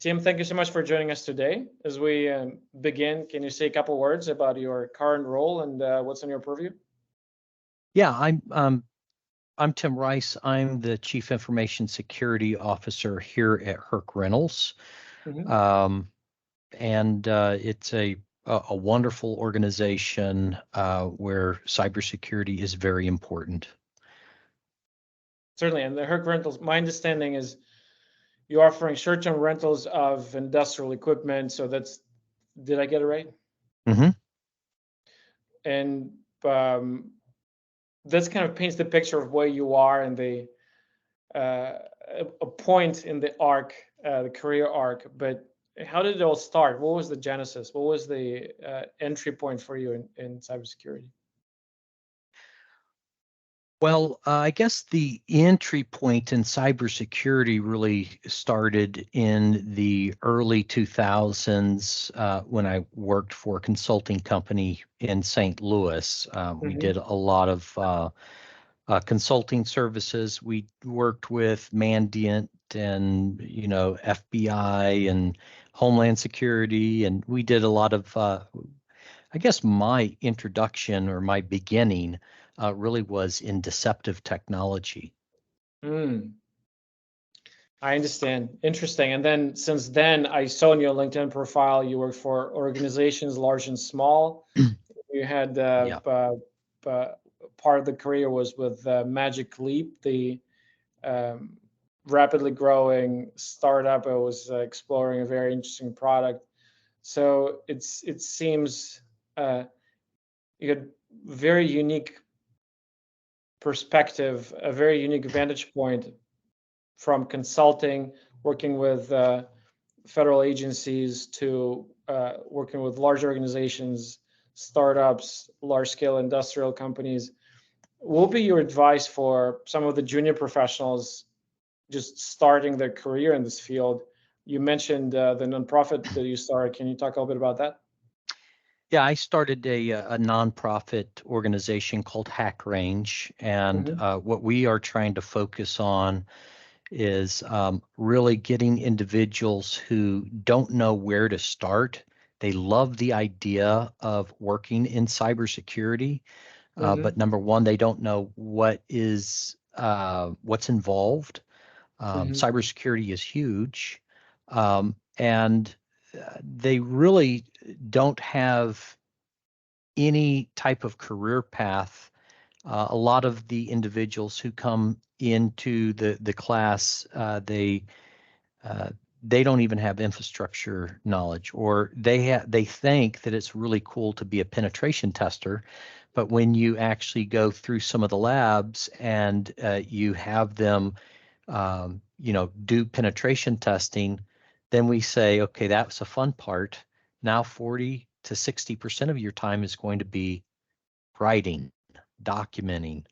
Tim, thank you so much for joining us today. As we begin, can you say a couple words about your current role and what's in your purview? Yeah, I'm Tim Rice. I'm the Chief Information Security Officer here at Herc Rentals. Mm-hmm. And it's a wonderful organization where cybersecurity is very important. Certainly, and the Herc Rentals, my understanding is you're offering short-term rentals of industrial equipment. So did I get it right? Mm-hmm. And that's kind of paints the picture of where you are in the a point in the arc, the career arc. But how did it all start? What was the genesis? What was the entry point for you in cybersecurity? Well, I guess the entry point in cybersecurity really started in the early 2000s when I worked for a consulting company in St. Louis. We did a lot of consulting services. We worked with Mandiant and FBI and Homeland Security, and we did a lot of. I guess my introduction or my beginning really was in deceptive technology. I understand. Interesting. And then since then, I saw in your LinkedIn profile you work for organizations large and small. You had part of the career was with Magic Leap, the rapidly growing startup. I was exploring a very interesting product. So it seems you had very unique perspective, a very unique vantage point from consulting, working with federal agencies to working with large organizations, startups, large-scale industrial companies. What would be your advice for some of the junior professionals just starting their career in this field? You mentioned the nonprofit that you started. Can you talk a little bit about that? Yeah, I started a nonprofit organization called Hack Range, and what we are trying to focus on is really getting individuals who don't know where to start. They love the idea of working in cybersecurity, but number one, they don't know what's involved. Cybersecurity is huge, and they really don't have any type of career path. A lot of the individuals who come into the class, they don't even have infrastructure knowledge, or they think that it's really cool to be a penetration tester. But when you actually go through some of the labs and you have them, do penetration testing, then we say, okay, that was a fun part. Now 40 to 60% of your time is going to be writing, documenting.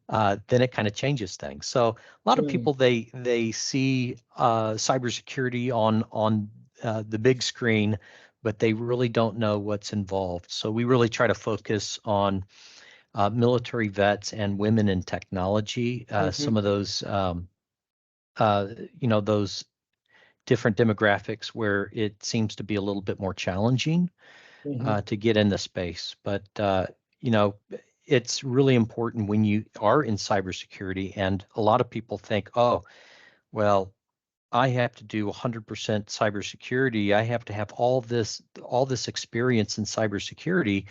Then it kind of changes things. So a lot of people they see cybersecurity on the big screen, but they really don't know what's involved. So we really try to focus on military vets and women in technology. Some of those those different demographics where it seems to be a little bit more challenging to get in the space. But it's really important when you are in cybersecurity, and a lot of people think, oh, well, I have to do 100% cybersecurity. I have to have all this experience in cybersecurity,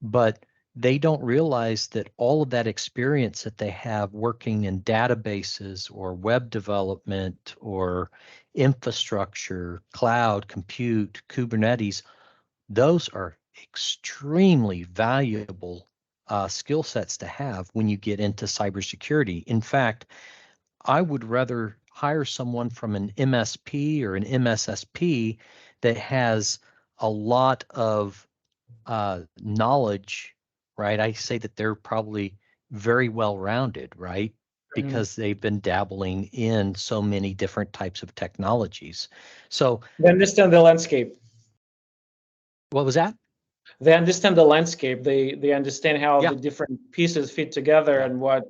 but they don't realize that all of that experience that they have working in databases or web development or infrastructure, cloud, compute, Kubernetes, those are extremely valuable skill sets to have when you get into cybersecurity. In fact, I would rather hire someone from an MSP or an MSSP that has a lot of knowledge, right? I say that they're probably very well-rounded, right? Because they've been dabbling in so many different types of technologies. So they understand the landscape. What was that? They understand the landscape. They understand how the different pieces fit together and what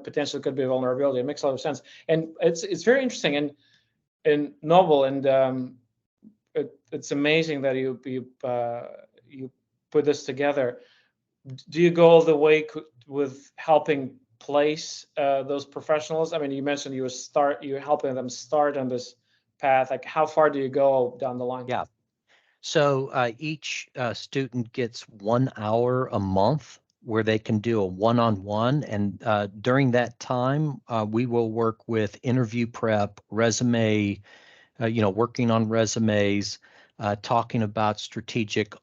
potentially could be a vulnerability. It makes a lot of sense, and it's very interesting. And and novel, and it's amazing that you put this together. Do you go all the way with helping place those professionals? I mean, you mentioned you're helping them start on this path. Like, how far do you go down the line? Yeah. So each student gets 1 hour a month where they can do a one-on-one. And during that time, we will work with interview prep, resume, working on resumes, talking about strategic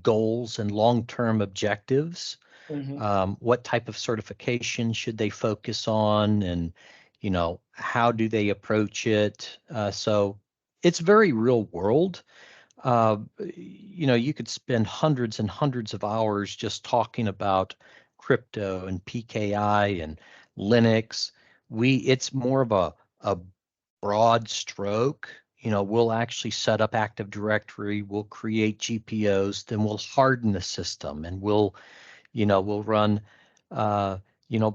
goals and long-term objectives. Mm-hmm. What type of certification should they focus on, and how do they approach it? So it's very real world. You could spend hundreds and hundreds of hours just talking about crypto and PKI and Linux. It's more of a broad stroke. We'll actually set up Active Directory, we'll create GPOs, then we'll harden the system, and we'll run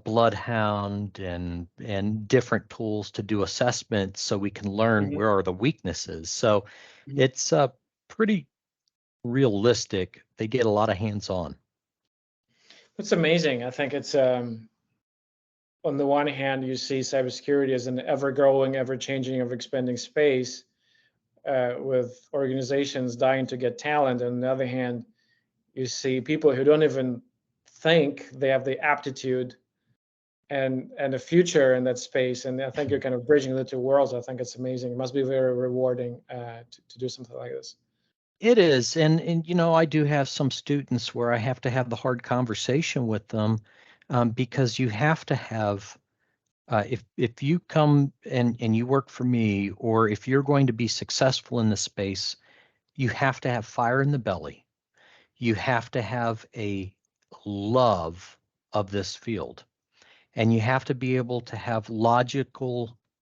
Bloodhound and different tools to do assessments so we can learn Mm-hmm. where are the weaknesses. So Mm-hmm. it's pretty realistic. They get a lot of hands-on. That's amazing. I think it's on the one hand, you see cybersecurity as an ever-growing, ever-changing, ever-expanding space with organizations dying to get talent. And on the other hand, you see people who don't even think they have the aptitude and a future in that space. And I think you're kind of bridging the two worlds. I think it's amazing. It must be very rewarding to do something like this. It is, and I do have some students where I have to have the hard conversation with them, because you have to have if you come and you work for me, or if you're going to be successful in the space, you have to have fire in the belly. You have to have a love of this field, and you have to be able to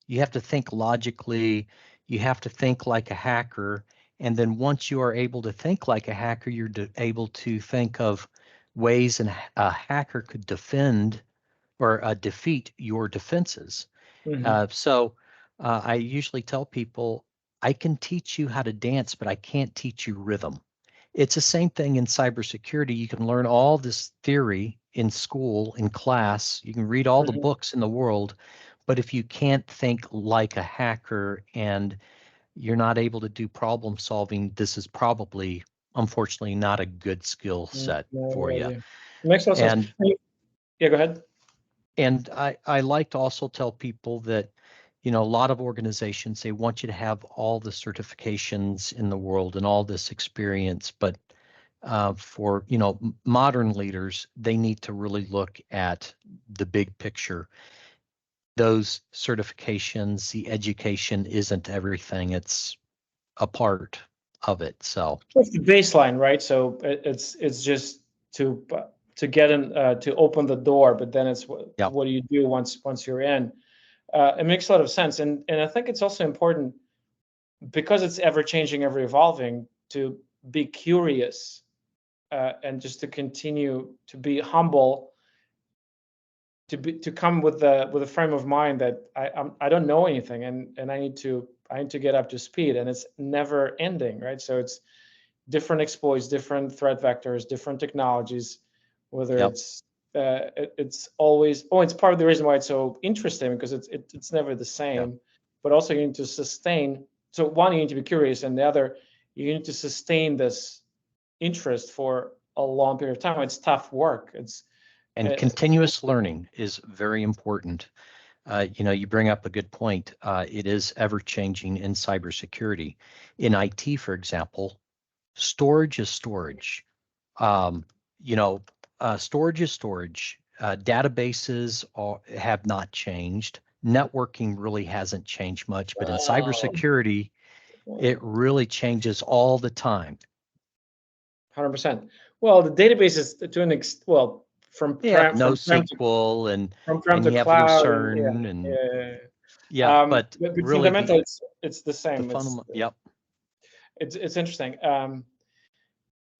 you have to think logically, you have to think like a hacker. And then once you are able to think like a hacker, you're able to think of ways a hacker could defend or defeat your defenses. Mm-hmm. I usually tell people, I can teach you how to dance, but I can't teach you rhythm. It's the same thing in cybersecurity. You can learn all this theory in school, in class. You can read all the Mm-hmm. books in the world, but if you can't think like a hacker and you're not able to do problem solving, this is probably, unfortunately, not a good skill set for No you. idea. Makes a lot of sense. And Yeah, go ahead. I like to also tell people that, a lot of organizations, they want you to have all the certifications in the world and all this experience, but for modern leaders, they need to really look at the big picture. Those certifications, the education isn't everything. It's a part of it. So It's the baseline, right? So it's just to get in to open the door, but then it's yeah, what do you do once you're in? It makes a lot of sense, and I think it's also important because it's ever changing, ever evolving to be curious and just to continue to be humble, to come with the frame of mind that I don't know anything, and I need to get up to speed, and it's never ending, right? So it's different exploits, different threat vectors, different technologies, whether yep, it's always it's part of the reason why it's so interesting because it's never the yeah. same, but also you need to sustain. So one, you need to be curious, and the other, you need to sustain this interest for a long period of time. It's tough work. And Uh, continuous learning is very important. You bring up a good point. It is ever changing in cybersecurity. In IT, for example, storage is storage. Um, Storage is storage. Databases have not changed. Networking really hasn't changed much, but in uh, cybersecurity, it really changes all the time. 100%. Well, the database is to well, from Yeah, prem from prem to NoSQL from prem and to you have cloud, and yeah, Lucerne and yeah. yeah, but But really fundamental, it's the the same. fundamental, yep. It's interesting.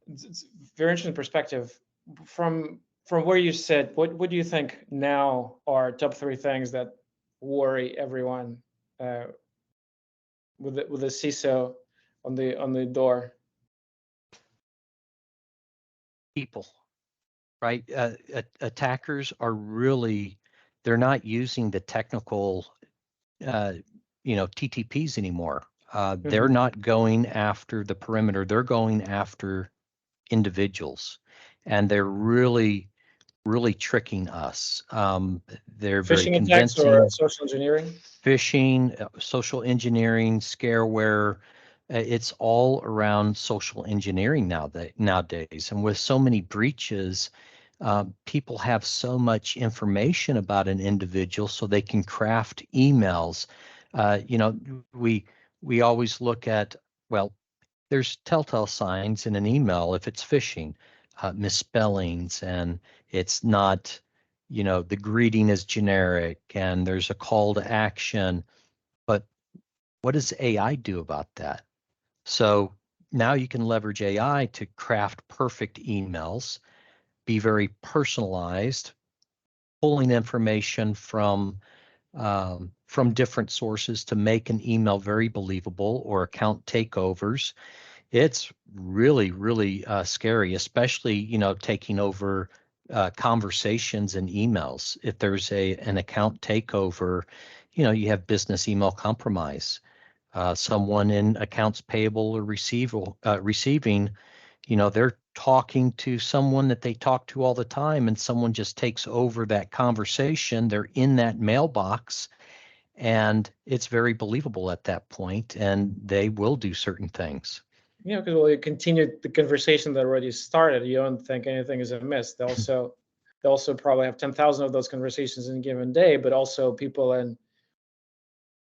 It's very interesting perspective from where you sit. What do you think now are top three things that worry everyone with the CISO on the door? People, right? Attackers are really, they're not using the technical, TTPs anymore. They're not going after the perimeter. They're going after individuals, and they're really, really tricking us. They're very Phishing attacks or convincing. social engineering? Phishing, social engineering, scareware. It's all around social engineering nowadays. And with so many breaches, people have so much information about an individual, so they can craft emails. We always look at, well, there's telltale signs in an email if it's phishing, misspellings, and it's not, the greeting is generic and there's a call to action. But what does AI do about that? So now you can leverage AI to craft perfect emails, be very personalized, pulling information from different sources to make an email very believable, or account takeovers. It's really, really scary, especially, taking over conversations and emails. If there's an account takeover, you have business email compromise. Someone in accounts payable or receiving, they're talking to someone that they talk to all the time, and someone just takes over that conversation. They're in that mailbox, and it's very believable at that point, and they will do certain things. Yeah, because you continue the conversation that already started. You don't think anything is amiss. They also probably have 10,000 of those conversations in a given day, but also people in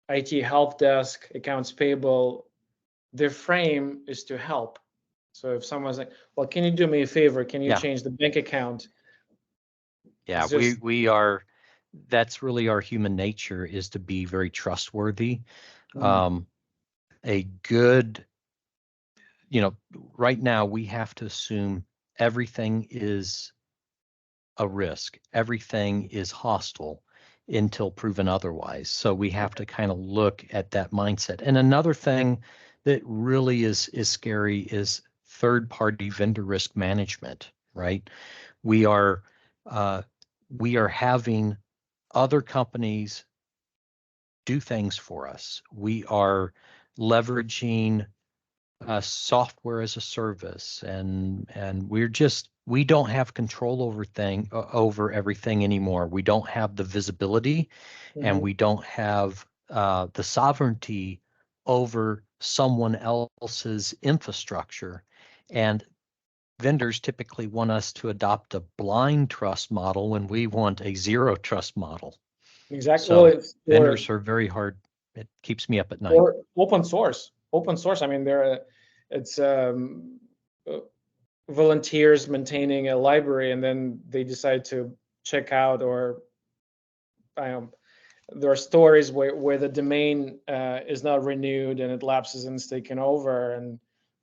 IT help desk, accounts payable, their frame is to help. So if someone's like, well, can you do me a favor? Can you Yeah. change the bank account? Yeah, we are, that's really our human nature, is to be very trustworthy. A good, right now we have to assume everything is a risk, everything is hostile until proven otherwise. So we have to kind of look at that mindset. And another thing that really is scary is third-party vendor risk management, right? We are uh, we are having other companies do things for us. We are leveraging software as a service, and we don't have control over everything anymore. We don't have the visibility, and we don't have the sovereignty over someone else's infrastructure. And vendors typically want us to adopt a blind trust model when we want a zero trust model. Exactly. So Well, vendors are very hard. It keeps me up at night. or open source. Open source. I mean, it's volunteers maintaining a library, and then they decide to check out, or there are stories where the domain is not renewed and it lapses and it's taken over, and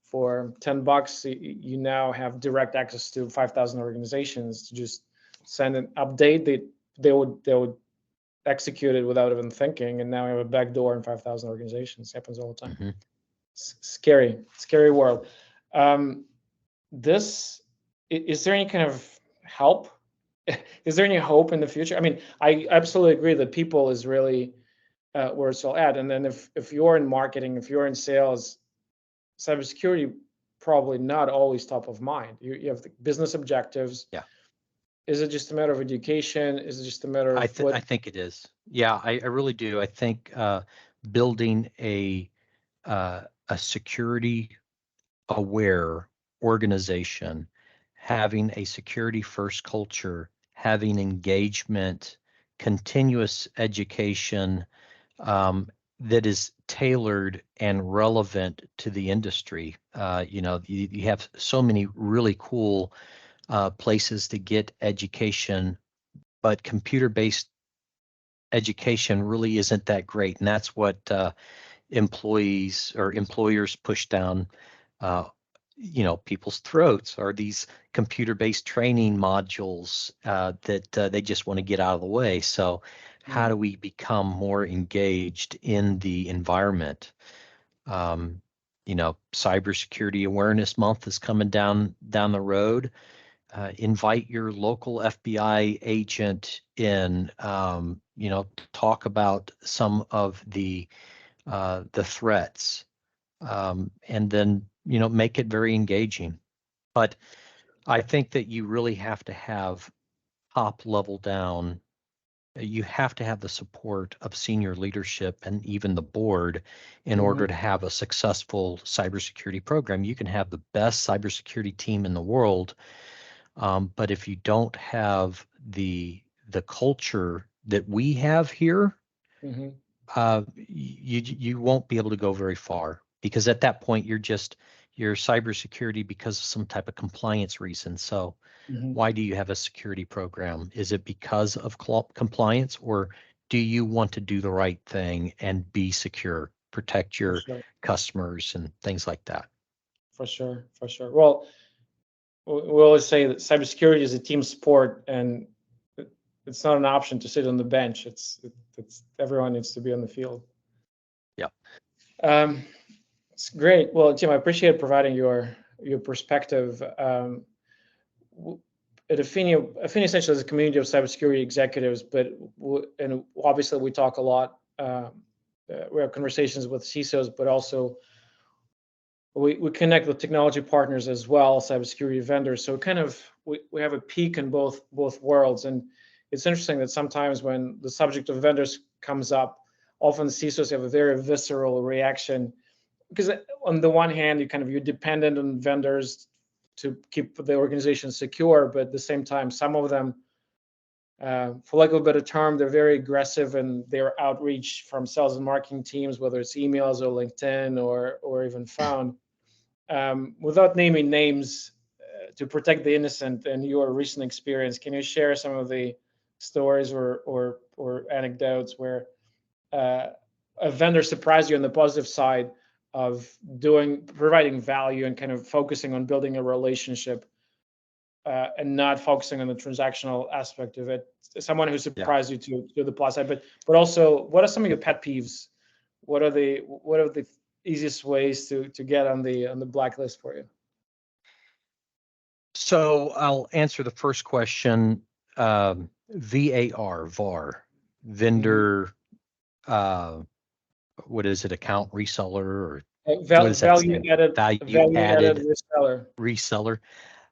for $10 you now have direct access to 5,000 organizations to just send an update. They would execute it without even thinking, and now we have a backdoor in 5,000 organizations. It happens all the time. Scary world. This is there any kind of help? Is there any hope in the future? I mean, I absolutely agree that people is really where it's all at. And then if you're in marketing, if you're in sales, cybersecurity probably not always top of mind. You have the business objectives. Yeah. Is it just a matter of education? Is it just a matter of I think it is. Yeah, I really do. I think building a security aware organization, having a security first culture, having engagement, continuous education, that is tailored and relevant to the industry. You have so many really cool places to get education, but computer-based education really isn't that great. And that's what employees or employers push down people's throats, are these computer-based training modules that they just want to get out of the way. So how do we become more engaged in the environment? Cybersecurity Awareness Month is coming down the road. Invite your local FBI agent in. Talk about some of the threats, and then make it very engaging. But I think that you really have to have top level down. You have to have the support of senior leadership and even the board in order to have a successful cybersecurity program. You can have the best cybersecurity team in the world, but if you don't have the culture that we have here, you won't be able to go very far, because at that point you're cybersecurity because of some type of compliance reason. So why do you have a security program? Is it because of compliance, or do you want to do the right thing and be secure, protect your customers and things like that? For sure. Well, we always say that cybersecurity is a team sport, and it's not an option to sit on the bench. It's everyone needs to be on the field. Yeah. It's great. Well, Jim, I appreciate providing your perspective. At Affinia essentially is a community of cybersecurity executives, but and obviously we talk a lot. We have conversations with CISOs, but also we connect with technology partners as well, cybersecurity vendors. So kind of we have a peak in both worlds. And it's interesting that sometimes when the subject of vendors comes up, often CISOs have a very visceral reaction, because on the one hand, you're dependent on vendors to keep the organization secure, but at the same time, some of them, for lack of a better term, they're very aggressive in their outreach from sales and marketing teams, whether it's emails or LinkedIn or even phone. Without naming names, to protect the innocent, and your recent experience, can you share some of the stories or anecdotes where a vendor surprised you on the positive side of providing value and kind of focusing on building a relationship, and not focusing on the transactional aspect of it? Someone who surprised you to the plus side, but also, what are some of your pet peeves? What are the easiest ways to get on the blacklist for you? So I'll answer the first question. VAR, vendor, what is it, account reseller, or what is that? Value added reseller.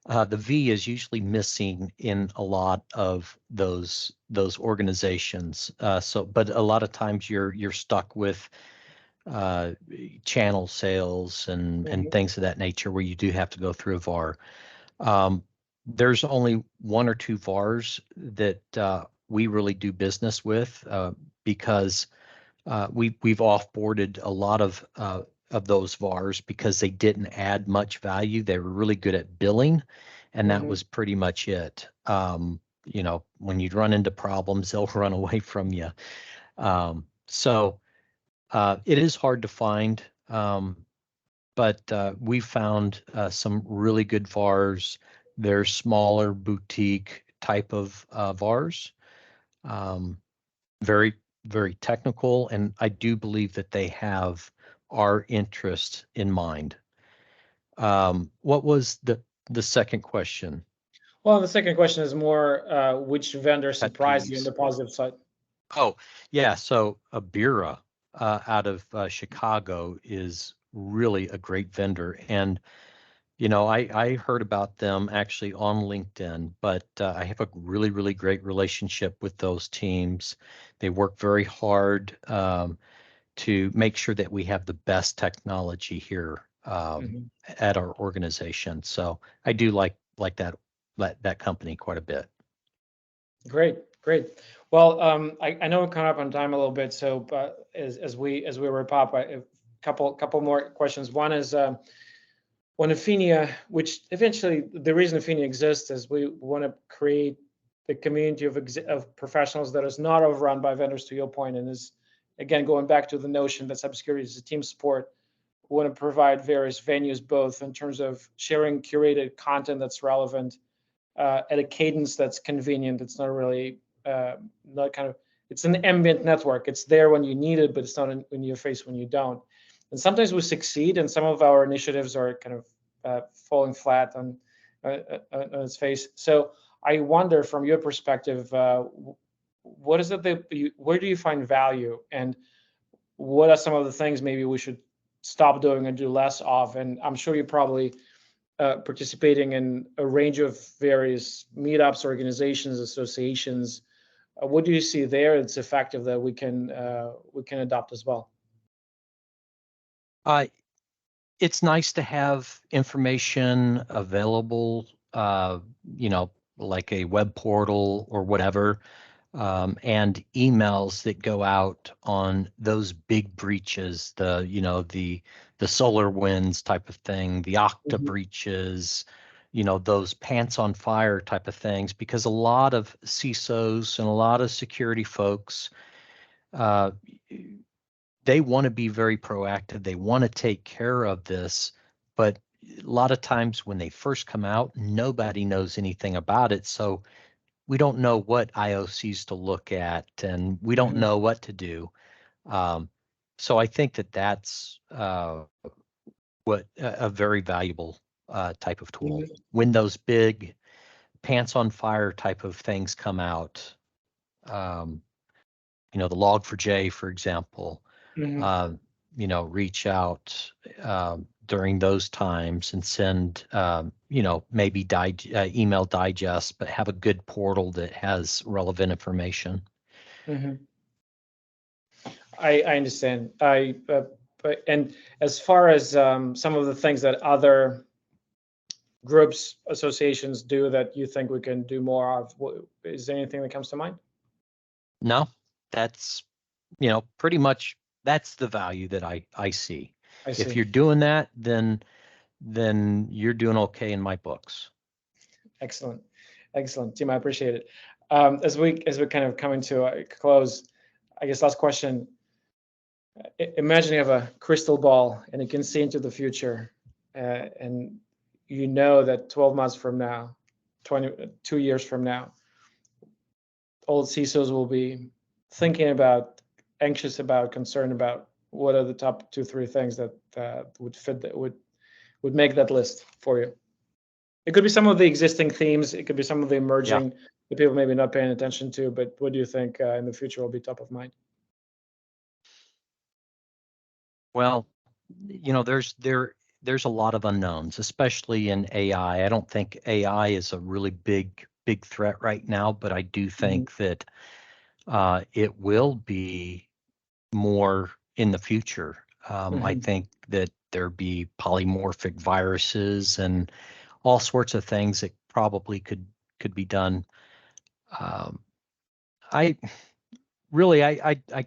The V is usually missing in a lot of those organizations. But a lot of times you're stuck with channel sales and things of that nature, where you do have to go through a VAR. There's only one or two VARs that we really do business with, because we've offboarded a lot of those VARs because they didn't add much value. They were really good at billing, and that was pretty much it. When you'd run into problems, they'll run away from you. So it is hard to find, but we found some really good VARs. They're smaller boutique type of VARs, very, very technical, and I do believe that they have our interest in mind. What was the second question? Well, the second question is more which vendor surprised you on the positive side? Oh, yeah. So Abira out of Chicago is really a great vendor. And, I heard about them actually on LinkedIn, but I have a really, really great relationship with those teams. They work very hard to make sure that we have the best technology here at our organization. So I do like that company quite a bit. Great. Well, I know we're coming up on time a little bit, so as we wrap up, a couple more questions. One is, when Affinia, which eventually the reason Affinia exists is we want to create a community of professionals that is not overrun by vendors, to your point, and is, again, going back to the notion that cybersecurity is a team sport. We want to provide various venues, both in terms of sharing curated content that's relevant, at a cadence that's convenient. It's not really it's an ambient network. It's there when you need it, but it's not in your face when you don't. And sometimes we succeed, and some of our initiatives are kind of falling flat on its face. So I wonder, from your perspective, what is it that where do you find value, and what are some of the things maybe we should stop doing and do less of? And I'm sure you're probably participating in a range of various meetups, organizations, associations. What do you see there that's effective that we can adopt as well? It's nice to have information available, like a web portal or whatever, and emails that go out on those big breaches, the solar winds type of thing, the Okta breaches, those pants on fire type of things, because a lot of CISOs and a lot of security folks, they want to be very proactive. They want to take care of this, but a lot of times when they first come out, nobody knows anything about it. So we don't know what IOCs to look at, and we don't know what to do. So I think that that's what a very valuable type of tool. When those big pants on fire type of things come out, the Log4j, for example, reach out during those times and send, maybe email digest, but have a good portal that has relevant information. I understand. And as far as some of the things that other groups, associations do that you think we can do more of, is there anything that comes to mind? No, that's, pretty much that's the value that I see. I see. If you're doing that, then you're doing okay in my books. Excellent. Tim, I appreciate it. As we kind of coming to a close, I guess last question. Imagine you have a crystal ball and you can see into the future, and you know that 12 months from now, 2 years from now, old CISOs will be thinking about, anxious about, concerned about what are the top 2-3 things that would fit, that would make that list for you. It could be some of the existing themes. It could be some of the emerging that people maybe not paying attention to. But what do you think in the future will be top of mind? Well, there's a lot of unknowns, especially in AI. I don't think AI is a really big threat right now, but I do think that it will be more in the future. I think that there be polymorphic viruses and all sorts of things that probably could be done. I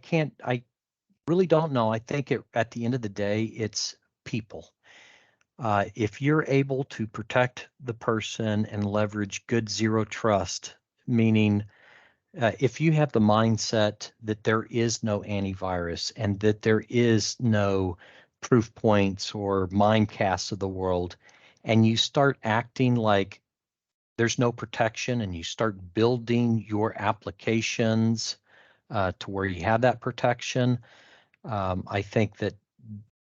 can't. I really don't know. I think at the end of the day, it's people. If you're able to protect the person and leverage good zero trust, meaning if you have the mindset that there is no antivirus and that there is no proof points or minecasts of the world, and you start acting like there's no protection and you start building your applications to where you have that protection, I think that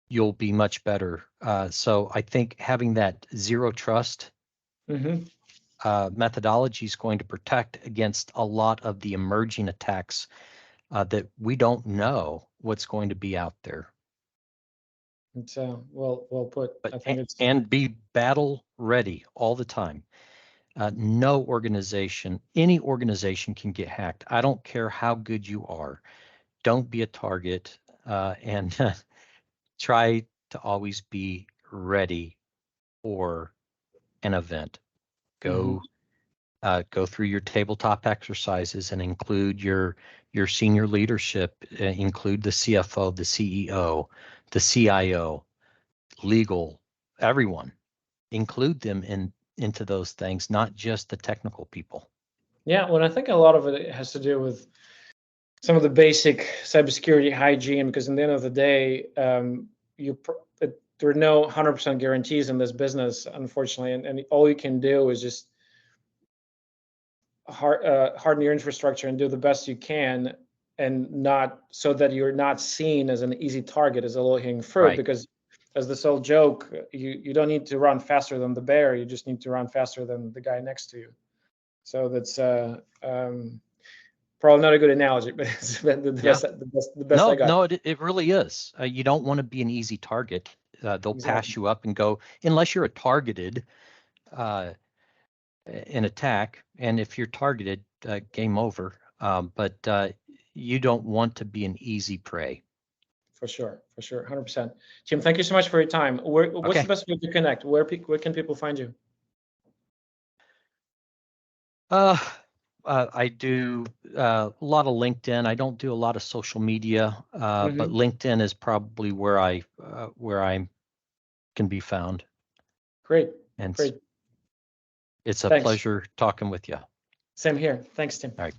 you'll be much better. So I think having that zero trust methodology is going to protect against a lot of the emerging attacks that we don't know what's going to be out there. It's well put. But, I think it's, and be battle ready all the time. No organization, any organization can get hacked. I don't care how good you are. Don't be a target, and try to always be ready for an event. Go through your tabletop exercises and include your senior leadership, include the CFO, the CEO, the CIO, legal, everyone. Include them into those things, not just the technical people. Yeah, well, I think a lot of it has to do with some of the basic cybersecurity hygiene, because in the end of the day, there are no 100% guarantees in this business, unfortunately, and all you can do is just harden your infrastructure and do the best you can not so that you're not seen as an easy target, as a low-hanging fruit, Right. because as this old joke, you don't need to run faster than the bear, you just need to run faster than the guy next to you. So that's probably not a good analogy, but it's the best I got. No, it really is. You don't want to be an easy target. They'll pass you up and go, unless you're a targeted an attack. And if you're targeted, game over. But you don't want to be an easy prey. For sure, 100%. Tim, thank you so much for your time. What's the best way to connect? Where can people find you? I do a lot of LinkedIn. I don't do a lot of social media, but LinkedIn is probably where I can be found. Great. And great. it's a Thanks. pleasure talking with you. Same here. Thanks, Tim. All right.